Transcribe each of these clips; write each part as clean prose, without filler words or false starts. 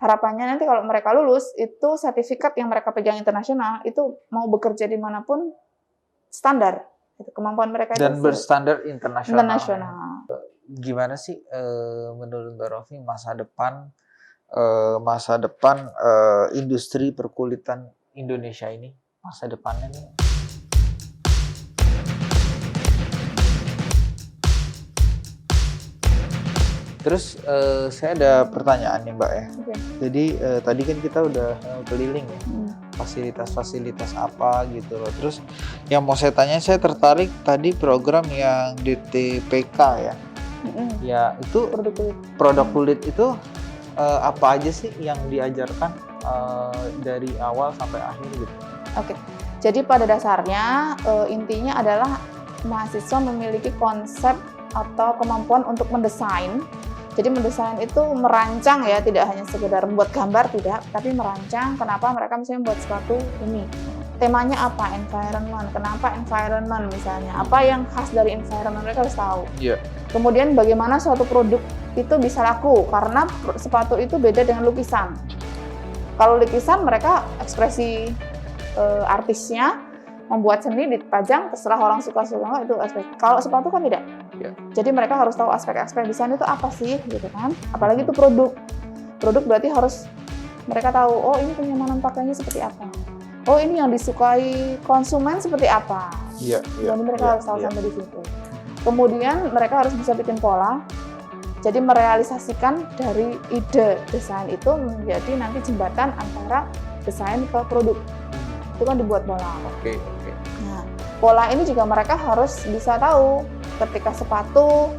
harapannya nanti kalau mereka lulus, itu sertifikat yang mereka pegang internasional, itu mau bekerja dimanapun standar. Kemampuan mereka Dan itu berstandar internasional. internasional. Gimana sih menurut Mbak Rofi masa depan industri perkulitan Indonesia ini, masa depannya nih? Terus saya ada pertanyaan nih Mbak ya. Okay. Jadi tadi kan kita udah keliling ya, fasilitas-fasilitas apa gitu loh. Terus yang mau saya tanya, saya tertarik tadi program yang DTPK ya. Ya itu produk kulit itu apa aja sih yang diajarkan dari awal sampai akhir gitu? Oke. Jadi pada dasarnya intinya adalah mahasiswa memiliki konsep atau kemampuan untuk mendesain. Jadi mendesain itu merancang ya, tidak hanya sekedar membuat gambar, tidak, tapi merancang kenapa mereka misalnya membuat sepatu ini. Temanya apa? Environment. Kenapa environment misalnya? Apa yang khas dari environment, mereka harus tahu. Yeah. Kemudian bagaimana suatu produk itu bisa laku, karena sepatu itu beda dengan lukisan. Kalau lukisan mereka ekspresi artisnya, membuat seni dipajang, terserah orang suka-suka nggak, itu aspek. Kalau sepatu kan tidak. Yeah. Jadi mereka harus tahu aspek-aspek desain itu apa sih, gitu kan? Apalagi itu produk. Produk berarti harus mereka tahu, oh ini kenyamanan pakainya seperti apa. Oh ini yang disukai konsumen seperti apa. Yeah. Jadi mereka harus tahu sampai di situ. Kemudian mereka harus bisa bikin pola. Jadi merealisasikan dari ide desain itu menjadi nanti jembatan antara desain ke produk. Itu kan dibuat pola. Oke. Nah, pola ini juga mereka harus bisa tahu ketika sepatu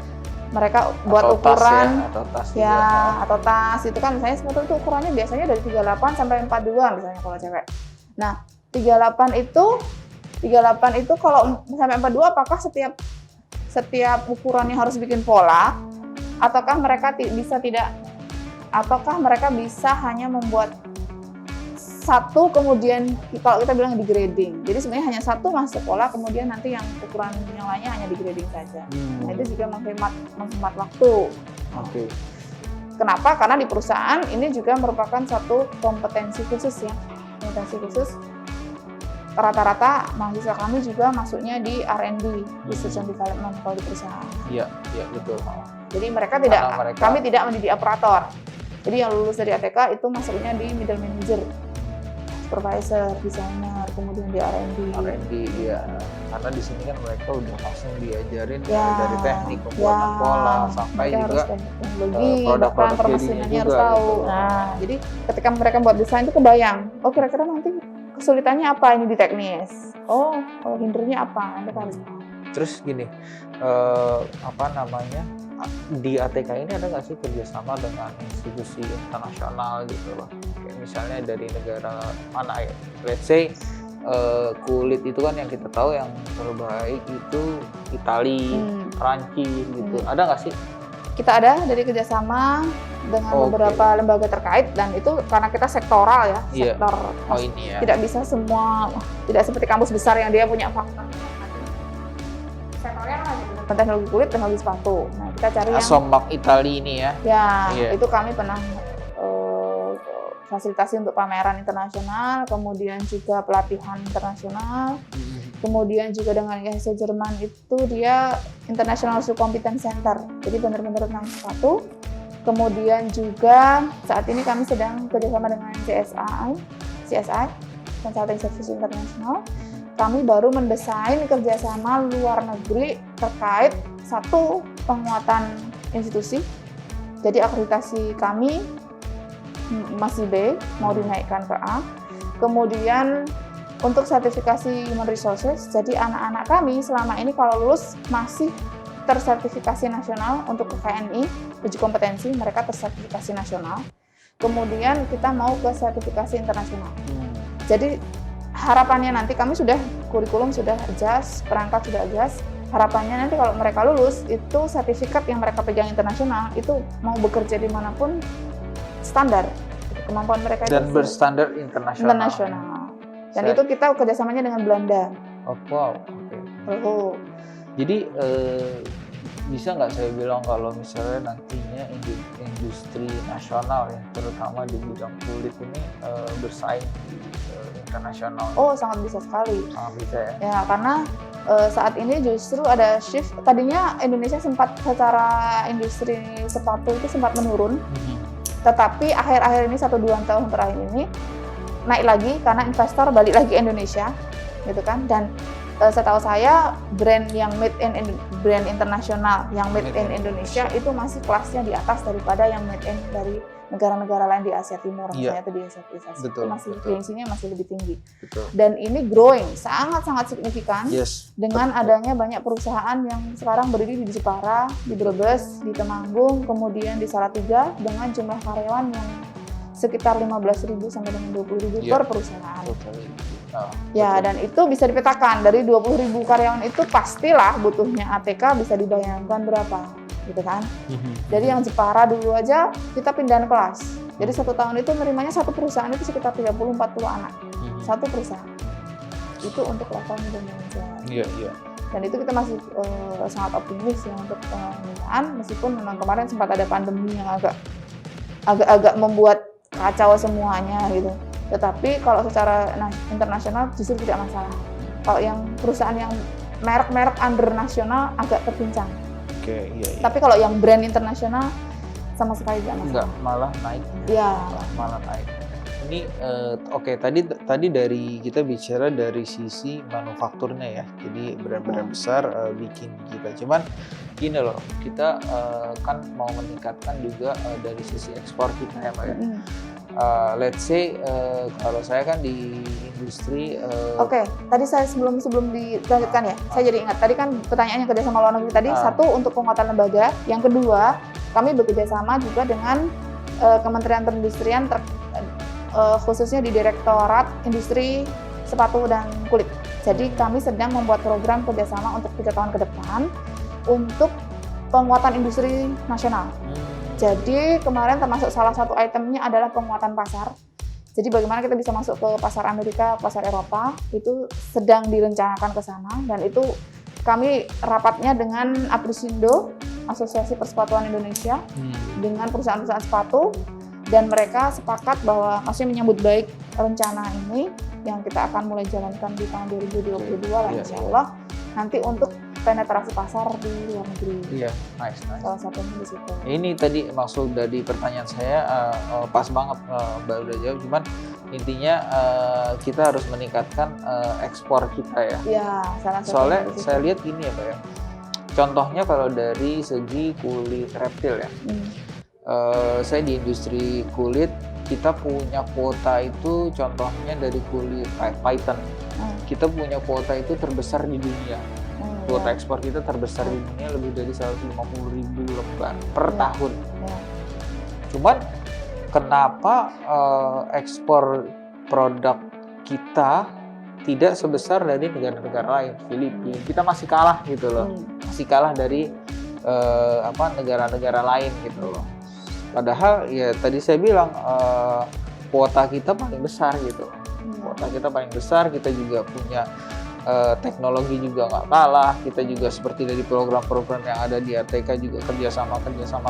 mereka buat atau ukuran tas ya, atau tas itu kan misalnya sepatu itu ukurannya biasanya dari 38 sampai 42 misalnya kalau cewek. Nah, 38 itu kalau sampai 42 apakah setiap ukurannya harus bikin pola ataukah mereka bisa hanya membuat satu kemudian kalau kita bilang di grading. Jadi sebenarnya hanya satu masuk pola, kemudian nanti yang ukuran yang lainnya hanya di grading saja. Nah, itu juga menghemat waktu. Oke. Kenapa? Karena di perusahaan ini juga merupakan satu kompetensi khusus ya. Kompetensi khusus. Rata-rata mahasiswa kami juga masuknya di R&D, Research and Development kalau di perusahaan. Iya, betul. Jadi kami tidak menjadi operator. Jadi yang lulus dari ATK itu masuknya di middle manager, supervisor, designer, kemudian di R&D. Iya. Karena di sini kan mereka udah langsung diajarin dari teknik pembuatan pola sampai juga teknologi, produk-produk permesinannya harus juga, tahu. gitu. Nah, jadi ketika mereka buat desain itu kebayang, oh kira-kira nanti kesulitannya apa ini di teknis. Oh, hindernya apa? Mereka harus tahu. Terus gini, di ATK ini ada nggak sih kerjasama dengan institusi internasional gitu loh? Kayak misalnya dari negara mana ya? Let's say kulit itu kan yang kita tahu yang terbaik itu Italia, Perancis gitu. Ada nggak sih? Kita ada dari kerjasama dengan beberapa lembaga terkait dan itu karena kita sektoral ya, sektor. Ini ya. Tidak bisa semua, tidak seperti kampus besar yang dia punya faktor. Sektornya kan teknologi kulit, teknologi sepatu. Nah, kita cari yang Sombak Italia ini ya. Itu kami pernah fasilitasi untuk pameran internasional, kemudian juga pelatihan internasional. Kemudian juga dengan IHSE Jerman itu dia International Shoe Competence Center. Jadi benar-benar tentang sepatu. Kemudian juga saat ini kami sedang kerjasama dengan CSI, Consulting Service International. Kami baru mendesain kerjasama luar negeri terkait satu penguatan institusi. Jadi akreditasi kami masih B, mau dinaikkan ke A. Kemudian untuk sertifikasi Human Resources, jadi anak-anak kami selama ini kalau lulus masih tersertifikasi nasional untuk KKNI, uji kompetensi, mereka tersertifikasi nasional. Kemudian kita mau ke sertifikasi internasional. Jadi harapannya nanti kami sudah kurikulum sudah adjust, perangkat sudah adjust. Harapannya nanti kalau mereka lulus itu sertifikat yang mereka pegang internasional itu mau bekerja dimanapun standar kemampuan mereka dan itu berstandar internasional. Dan itu kita kerjasamanya dengan Belanda. Jadi bisa nggak saya bilang kalau misalnya nantinya industri nasional ya, terutama di bidang kulit ini bersaing di internasional? Oh, sangat bisa sekali. Sangat bisa ya. Ya, karena saat ini justru ada shift. Tadinya Indonesia sempat secara industri sepatu itu sempat menurun, tetapi akhir-akhir ini 1-2 tahun terakhir ini naik lagi karena investor balik lagi ke Indonesia, gitu kan. Dan setahu saya brand yang brand internasional yang made in Indonesia itu masih kelasnya di atas daripada yang made in dari negara-negara lain di Asia Timur, misalnya itu di Asia Pasifik. Itu masih gengsinya masih lebih tinggi. Betul. Dan ini growing sangat-sangat signifikan dengan betul. Adanya banyak perusahaan yang sekarang berdiri di Jepara, di Brebes, di Temanggung, kemudian di Salatiga dengan jumlah karyawan yang sekitar 15.000 sampai dengan 20.000 per perusahaan. Ya, dan itu bisa dipetakan dari 20.000 karyawan itu pastilah butuhnya ATK bisa dibayangkan berapa, gitu kan? Jadi yang Jepara dulu aja kita pindahan kelas. Jadi 1 tahun itu nerimanya satu perusahaan itu sekitar 30-40 anak, satu perusahaan. Itu untuk level Indonesia. Iya. Dan itu kita masih sangat optimis ya untuk penggunaan, meskipun memang kemarin sempat ada pandemi yang agak membuat kacau semuanya gitu. Tetapi kalau secara internasional justru tidak masalah. Kalau yang perusahaan yang merek-merek under nasional agak terpincang. Oke, iya. Tapi kalau yang brand internasional sama sekali tidak masalah. Enggak, malah naik. Iya. Malah naik. Ini oke, tadi dari kita bicara dari sisi manufakturnya ya. Jadi brand-brand besar bikin kita. Cuman gini loh, kita kan mau meningkatkan juga dari sisi ekspor kita ya, Mbak ya. Let's say kalau saya kan di industri. Oke, tadi saya sebelum dilanjutkan ya, saya jadi ingat. Tadi kan pertanyaannya kerjasama luar negeri tadi, satu untuk penguatan lembaga, yang kedua kami bekerjasama juga dengan Kementerian Perindustrian khususnya di Direktorat Industri Sepatu dan Kulit. Jadi kami sedang membuat program kerjasama untuk 3 tahun ke depan untuk penguatan industri nasional. Jadi kemarin termasuk salah satu itemnya adalah penguatan pasar. Jadi bagaimana kita bisa masuk ke pasar Amerika, pasar Eropa, itu sedang direncanakan ke sana. Dan itu kami rapatnya dengan Aprisindo, Asosiasi Persepatuan Indonesia, dengan perusahaan-perusahaan sepatu. Dan mereka sepakat bahwa maksudnya menyambut baik rencana ini yang kita akan mulai jalankan di tahun 2022 lah insya Allah. Nanti untuk penetrasi pasar di luar negeri. Iya, nice. Salah satunya di situ. Ini tadi maksud dari pertanyaan saya pas banget Mbak udah jawab. Cuman intinya kita harus meningkatkan ekspor kita ya. Iya, salah satunya. Soalnya saya lihat gini ya Mbak ya. Contohnya kalau dari segi kulit reptil ya. Saya di industri kulit, kita punya kuota itu contohnya dari kulit python. Kita punya kuota itu terbesar di dunia. Kuota ekspor kita terbesar di dunia, lebih dari 150.000 lembar per tahun. Cuman kenapa ekspor produk kita tidak sebesar dari negara-negara lain? Filipina, kita masih kalah gitu loh. Masih kalah dari negara-negara lain gitu loh. Padahal ya tadi saya bilang kuota kita paling besar gitu. Kuota kita paling besar, kita juga punya teknologi juga nggak kalah. Kita juga seperti dari program-program yang ada di ATK juga kerjasama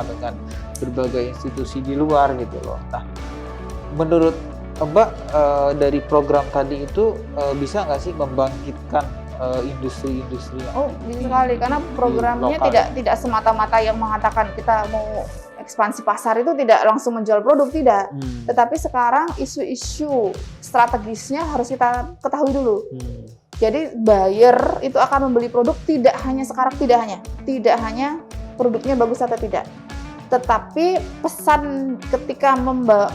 dengan berbagai institusi di luar gitu loh. Nah, menurut Mbak dari program tadi itu bisa nggak sih membangkitkan industri-industri? Oh, bisa sekali karena programnya tidak semata-mata yang mengatakan kita mau ekspansi pasar itu tidak langsung menjual produk, tidak. Tetapi sekarang isu-isu strategisnya harus kita ketahui dulu. Jadi buyer itu akan membeli produk tidak hanya produknya bagus atau tidak, tetapi pesan ketika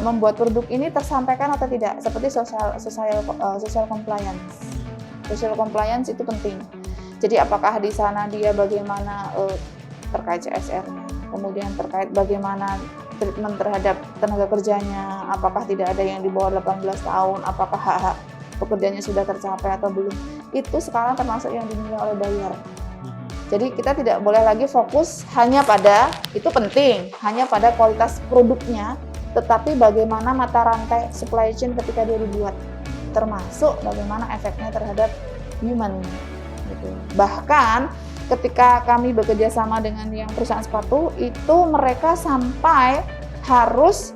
membuat produk ini tersampaikan atau tidak, seperti social compliance. Social compliance itu penting. Jadi apakah di sana dia bagaimana terkait CSR-nya, kemudian terkait bagaimana treatment terhadap tenaga kerjanya, apakah tidak ada yang di bawah 18 tahun, apakah hak-hak pekerjaannya sudah tercapai atau belum. Itu sekarang termasuk yang dinilai oleh buyer. Jadi kita tidak boleh lagi fokus hanya pada, itu penting, hanya pada kualitas produknya, tetapi bagaimana mata rantai supply chain ketika dia dibuat, termasuk bagaimana efeknya terhadap human. Gitu. Bahkan ketika kami bekerja sama dengan yang perusahaan sepatu, itu mereka sampai harus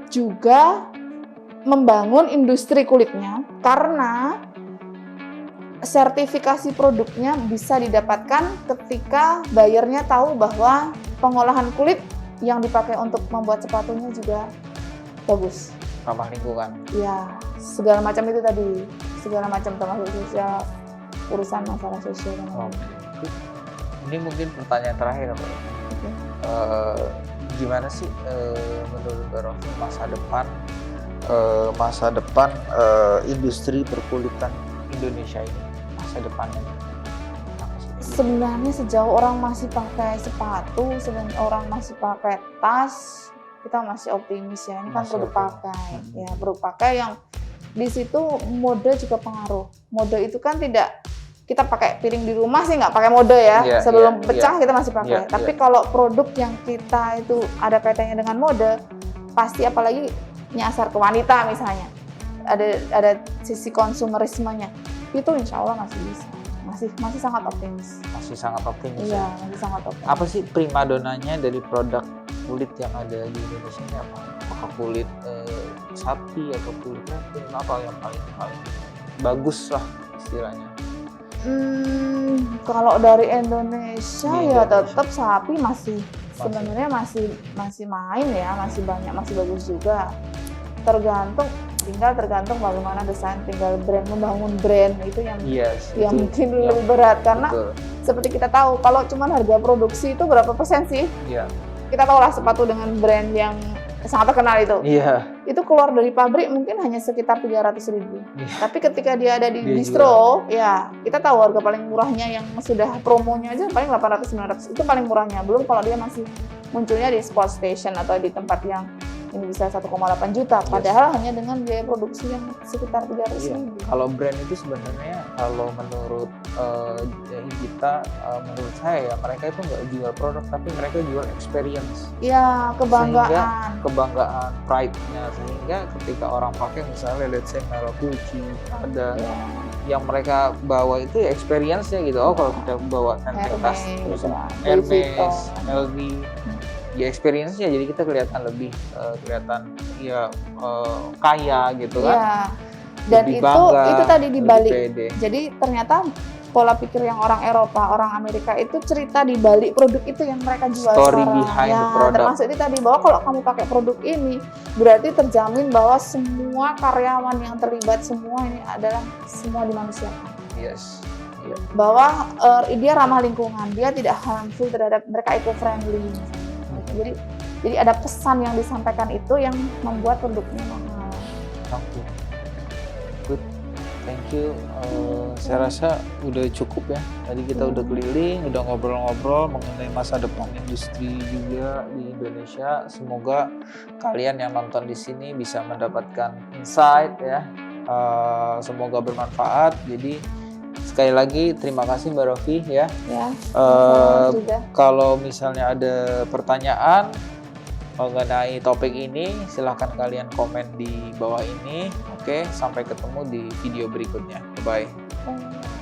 juga membangun industri kulitnya karena sertifikasi produknya bisa didapatkan ketika buyernya tahu bahwa pengolahan kulit yang dipakai untuk membuat sepatunya juga bagus. Ramah lingkungan. Ya, segala macam itu tadi, segala macam termasuk sosial, urusan masalah sosial. Ini mungkin pertanyaan terakhir, Mbak. Oke. Gimana sih menurut Mbak Rofi masa depan industri perkulitan Indonesia ini, masa depannya? Sebenarnya sejauh orang masih pakai sepatu, orang masih pakai tas, kita masih optimis ya. Ini kan Masih produk optimis. pakai, ya produk pakai yang di situ mode juga pengaruh. Mode itu kan tidak kita pakai piring di rumah sih nggak pakai mode ya. Iya, Sebelum iya, pecah kita masih pakai. iya, Tapi iya. kalau produk yang kita itu ada kaitannya dengan mode, pasti apalagi nyasar ke wanita misalnya, ada sisi konsumerismenya, itu insya Allah masih bisa. Masih sangat optimis. Masih sangat optimis. Iya, Ya? masih sangat optimis. Apa sih primadonanya dari produk kulit yang ada di Indonesia ini apa? Apakah kulit sapi atau kulit apa yang paling bagus lah istilahnya? Kalau dari Indonesia Di ya Indonesia. tetap sapi masih sebenarnya masih main ya, masih banyak, masih bagus juga. Tergantung bagaimana desain, tinggal membangun brand itu yang Yes, yang itu mungkin yang- lebih berat karena betul. seperti kita tahu kalau cuma harga produksi itu berapa persen sih? Iya. Kita tahu lah sepatu dengan brand yang sangat terkenal Iya. itu keluar dari pabrik mungkin hanya sekitar 300.000. Iya. Tapi ketika dia ada di Dia distro, ya kita tahu harga paling murahnya yang sudah promonya aja paling 800-900 itu paling murahnya. Belum kalau dia masih munculnya di sport station atau di tempat yang ini bisa 1,8 juta. Padahal hanya dengan biaya produksi yang sekitar 300.000. Kalau brand itu sebenarnya kalau menurut kita, menurut saya ya mereka itu nggak jual produk tapi mereka jual experience. Ya, kebanggaan. Kebanggaan, pride-nya, sehingga ketika orang pakai misalnya let's say Merah Gucci ada Ya, yang mereka bawa itu ya experience-nya gitu. Oh kalau kita bawa tas Hermes, terus Louis Hermes, Vuitton. LV, ya experience-nya jadi kita kelihatan lebih ya kaya gitu kan. Ya. Dan Lebih itu bangga, tadi lebih dibalik. pede. Jadi ternyata pola pikir yang orang Eropa, orang Amerika itu cerita di balik produk itu yang mereka jual. Story sekarang. behind Ya, the product. termasuk itu tadi bahwa kalau kamu pakai produk ini berarti terjamin bahwa semua karyawan yang terlibat semua ini adalah semua dimanusiakan. Yes. Iya. Bahwa dia ramah lingkungan, dia tidak harmful terhadap mereka, eco-friendly. Jadi ada pesan yang disampaikan itu yang membuat produknya mahal. Oke. Good. Thank you. Saya rasa udah cukup ya. Tadi kita udah keliling, udah ngobrol-ngobrol mengenai masa depan industri juga di Indonesia. Semoga kalian yang nonton di sini bisa mendapatkan insight ya. Semoga bermanfaat. Jadi sekali lagi terima kasih Mbak Rofi ya. Ya, juga. Kalau misalnya ada pertanyaan mengenai topik ini, silahkan kalian komen di bawah ini. Oke, sampai ketemu di video berikutnya. Bye-bye.